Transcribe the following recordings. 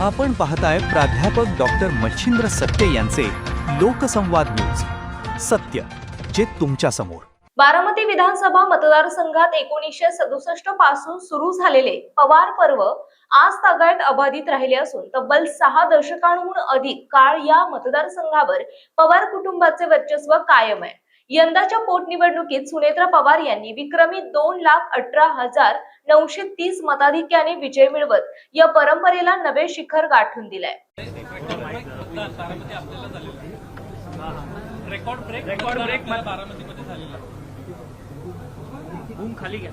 आपण पाहताय प्राध्यापक डॉक्टर मच्छिंद्र सत्य यांचे लोकसंवाद न्यूज. सत्य जे तुमच्या समोर. बारामती विधानसभा मतदारसंघात 1967 पासून सुरू झालेले पवार पर्व आज तागायत अबाधित राहिले असून तब्बल 6 दशकांहून अधिक काळ या मतदारसंघावर पवार कुटुंबाचे वर्चस्व कायम आहे. यंदाच्या पोटनिवडणुकीत सुनेत्रा पवार यांनी विक्रमी 2,18,930 मताधिक्याने विजय मिळवत या परंपरेला नवे शिखर गाठून दिलंय. रेकॉर्ड ब्रेक बारामतीमध्ये झालेला. खाली घ्या.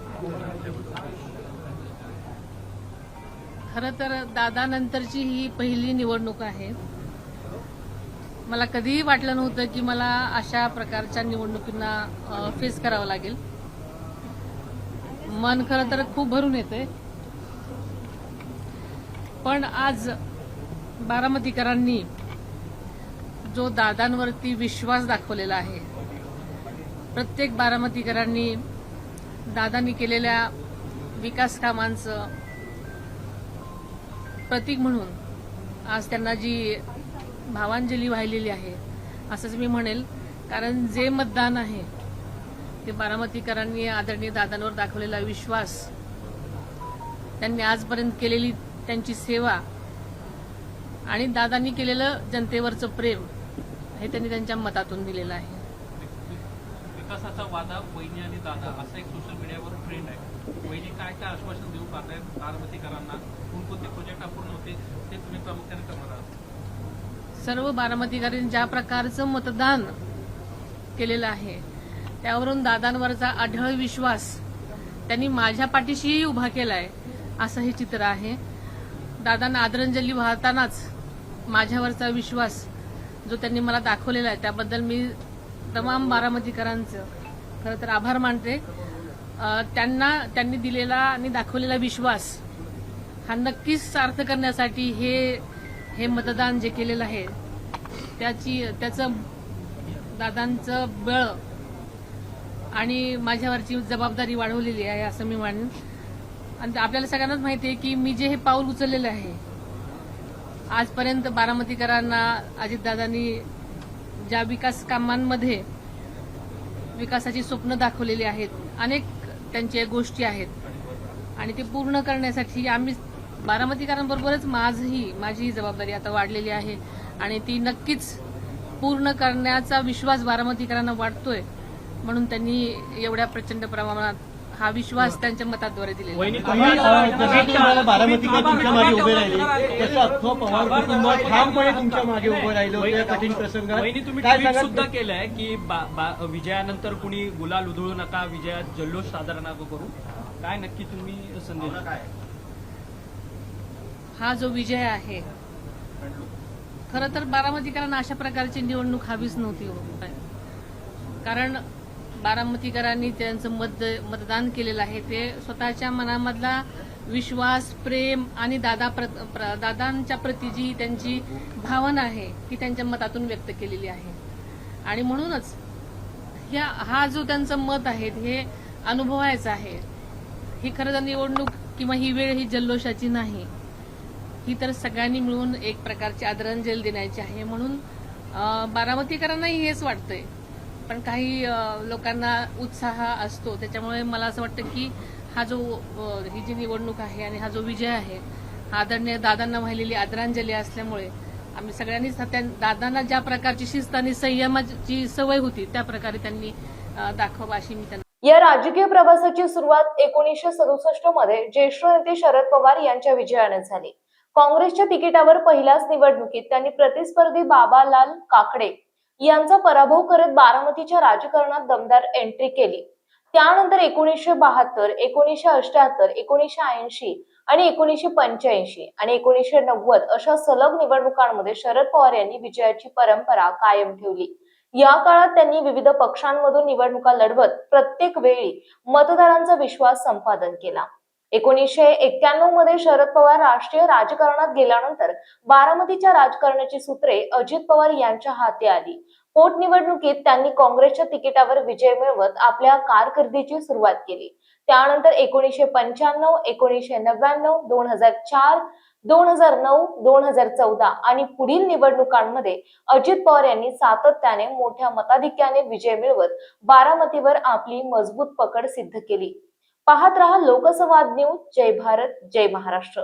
खरं तर दादानंतरची ही पहिली निवडणूक आहे. मला कधीही वाटलं नव्हतं की मला अशा प्रकारच्या निवडणुकींना फेस करावं लागेल. मन खरं तर खूप भरून येतंय. पण आज बारामतीकरांनी जो दादांवरती विश्वास दाखवलेला आहे, प्रत्येक बारामतीकरांनी दादांनी केलेल्या विकास कामांचं प्रतीक म्हणून आज त्यांना जी भावांजली वाहिलेली आहे असंच मी म्हणेल. कारण जे मतदान आहे ते बारामतीकरांनी आदरणीय दादांवर दाखवलेला विश्वास, त्यांनी आजपर्यंत केलेली त्यांची सेवा आणि दादांनी केलेलं जनतेवरचं प्रेम हे त्यांनी त्यांच्या मतातून दिलेलं आहे. विकासाचा वादा वहिनी आणि दादा असा एक सोशल मीडियावर ट्रेंड आहे. वहिनी काय काय आश्वासन देऊ पाहतायत बारामतीकरांना? कोणकोणते प्रोजेक्ट अपूर्ण होते ते तुम्ही प्रामुख्याने करणार आहात? सर्व बारामतीकरांनी ज्या प्रकारचं मतदान केलेलं आहे त्यावरून दादांवरचा अढळ विश्वास त्यांनी माझ्या पाठीशीही उभा केलाय असं हे चित्र आहे. दादांना आदरांजली वाहतानाच माझ्यावरचा विश्वास जो त्यांनी मला दाखवलेला आहे त्याबद्दल मी तमाम बारामतीकरांचं खरं तर आभार मानते. त्यांनी दिलेला आणि दाखवलेला विश्वास हा नक्कीच सार्थ करण्यासाठी हे मतदान जे केलेलं आहे त्याचं दादांचं बळ आणि माझ्यावरची जबाबदारी वाढवलेली आहे असं मी मानेन. आणि आपल्याला सगळ्यांनाच माहिती आहे की मी जे हे पाऊल उचललेलं आहे आजपर्यंत बारामतीकरांना अजितदादांनी ज्या विकास कामांमध्ये विकासाची स्वप्न दाखवलेली आहेत, अनेक त्यांच्या गोष्टी आहेत आणि ते पूर्ण करण्यासाठी आम्ही बारामतीकरांबरोबरच माझी जबाबदारी आता वाढलेली आहे आणि ती नक्कीच पूर्ण करण्याचा विश्वास बारामतीकरांना वाटतोय. म्हणून त्यांनी एवढ्या प्रचंड प्रमाणात हा विश्वास त्यांच्या मताद्वारे दिलेला आहे. बारामतीकर तुमच्या मागे उभे राहिले तसं अख्खं पवार कुटुंब ठामपणे तुमच्या मागे उभं राहिलं या कठीण प्रसंगात. तुम्ही ट्विट सुद्धा केलंय की विजयानंतर कुणी गुलाल उधळू नका, विजयात जल्लोष साजरा नका करू. काय नक्की तुम्ही संदेश? हा जो विजय आहे खरं तर बारामतीकरांना अशा प्रकारची निवडणूक हवीच नव्हती. कारण बारामतीकरांनी त्यांचं मतदान केलेलं आहे ते स्वतःच्या मनामधला विश्वास, प्रेम आणि दादांच्या प्रती जी त्यांची भावना आहे ती त्यांच्या मतातून व्यक्त केलेली आहे. आणि म्हणूनच हा जो त्यांचं मत आहे हे अनुभवायचं आहे. ही खरं तर निवडणूक किंवा ही वेळ ही जल्लोषाची नाही, ही तर सगळ्यांनी मिळून एक प्रकारची आदरांजली देण्याची आहे. म्हणून बारामतीकरांनाही हेच वाटतंय. पण काही लोकांना उत्साह असतो त्याच्यामुळे मला असं वाटतं की ही जी निवडणूक आहे आणि हा जो विजय आहे हा आदरणीय दादांना वाहिलेली आदरांजली असल्यामुळे आम्ही सगळ्यांनीच दादांना ज्या प्रकारची शिस्त आणि संयमाची सवय होती त्या प्रकारे त्यांनी दाखवा अशी मी त्यांना. या राजकीय प्रवासाची सुरुवात 1967 मध्ये ज्येष्ठ नेते शरद पवार यांच्या विजयाने झाली. काँग्रेसच्या तिकिटावर पहिल्याच निवडणुकीत त्यांनी प्रतिस्पर्धी बाबालाल काकडे यांचा पराभव करत बारामतीच्या राजकारणात दमदार एंट्री केली. त्यानंतर 1972, 1978, 1980 आणि 1985 आणि 1990 अशा सलग निवडणुकांमध्ये शरद पवार यांनी विजयाची परंपरा कायम ठेवली. या काळात त्यांनी विविध पक्षांमधून निवडणुका लढवत प्रत्येक वेळी मतदारांचा विश्वास संपादन केला. 1991 मध्ये शरद पवार राष्ट्रीय राजकारणात गेल्यानंतर बारामतीच्या राजकारणाची सूत्रे अजित पवार यांच्या हाती आली. पोटनिवडणुकीत त्यांनी काँग्रेसच्या तिकिटावर विजय मिळवत आपल्या कारकिर्दीची सुरुवात केली. त्यानंतर 1995, 1999, 2004, 2009, 2014 आणि पुढील निवडणुकांमध्ये अजित पवार यांनी सातत्याने मोठ्या मताधिक्याने विजय मिळवत बारामतीवर आपली मजबूत पकड सिद्ध केली. पाहत रहा लोकसंवाद न्यूज. जय भारत, जय महाराष्ट्र.